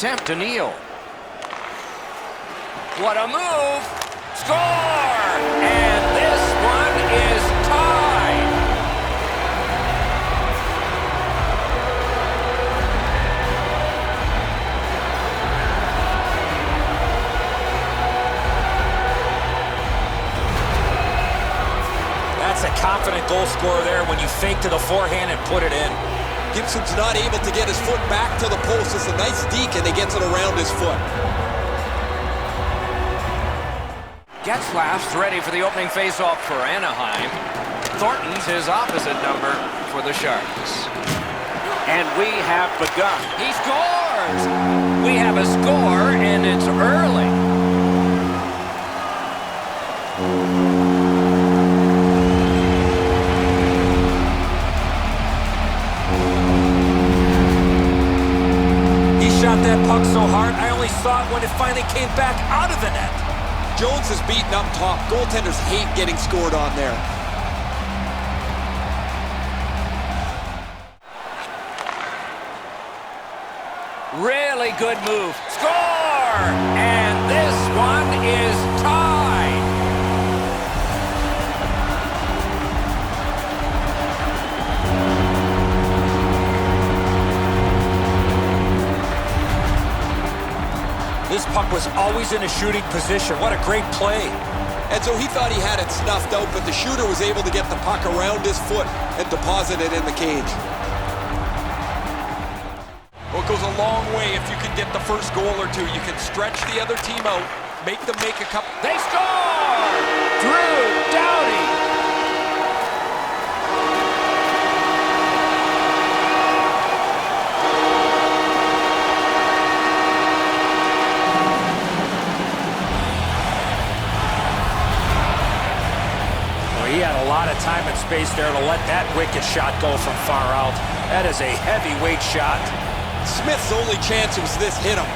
attempt to kneel. What a move! Score! And this one is tied. That's a confident goal scorer there when you fake to the forehand and put it in. Gibson's not able to get his foot back to the post. It's a nice deke, and he gets it around his foot. Getzlaf's ready for the opening faceoff for Anaheim. Thornton's his opposite number for the Sharks. And we have begun. He scores! We have a score, and it's early. He shot that puck so hard, I only saw it when it finally came back out of the net. Jones is beaten up top. Goaltenders hate getting scored on there. Really good move. Score! And this one is tied. This puck was always in a shooting position. What a great play. And so he thought he had it snuffed out, but the shooter was able to get the puck around his foot and deposit it in the cage. Well, it goes a long way if you can get the first goal or two. You can stretch the other team out, make them make a couple. They score! Drew Doughty. He had a lot of time and space there to let that wicked shot go from far out. That is a heavyweight shot. Smith's only chance was this hit him.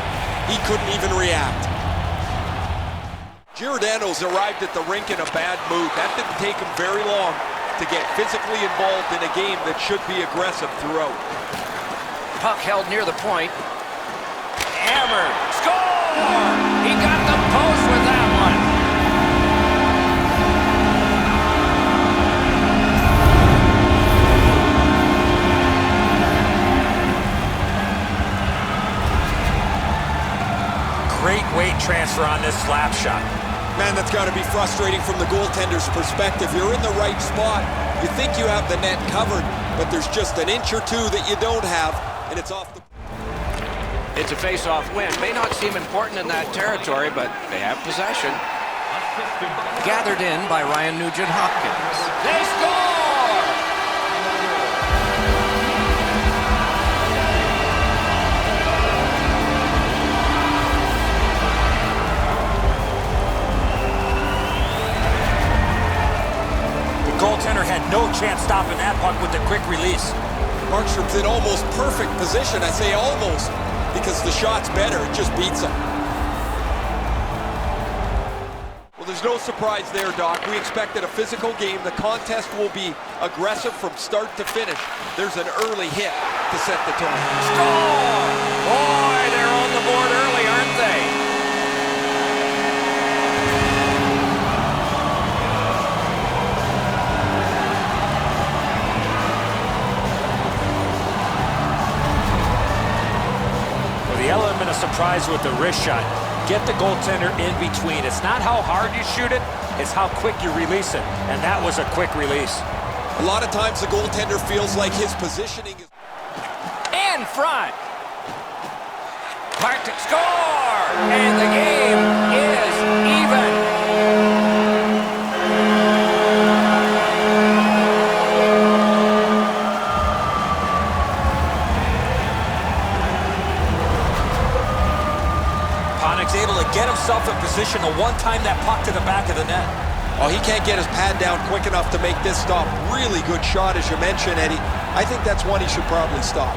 He couldn't even react. Giordano's arrived at the rink in a bad mood. That didn't take him very long to get physically involved in a game that should be aggressive throughout. Puck held near the point. Hammer. Score! He got the post with that one. Great weight transfer on this slap shot. Man, that's got to be frustrating from the goaltender's perspective. You're in the right spot. You think you have the net covered, but there's just an inch or two that you don't have, and it's off the... It's a face-off win. May not seem important in that territory, but they have possession. Gathered in by Ryan Nugent-Hopkins. They score! Goaltender had no chance stopping that puck with the quick release. Markstrom's in almost perfect position. I say almost because the shot's better. It just beats him. Well, there's no surprise there, Doc. We expected a physical game. The contest will be aggressive from start to finish. There's an early hit to set the tone. Score! Boy, they're on the board early, aren't they? The element of surprise with the wrist shot. Get the goaltender in between. It's not how hard you shoot it, it's how quick you release it. And that was a quick release. A lot of times the goaltender feels like his positioning is... In front. Clark to score! And the game is even. Able to get himself in position to one-time that puck to the back of the net. Oh, he can't get his pad down quick enough to make this stop. Really good shot, as you mentioned, Eddie. I think that's one he should probably stop.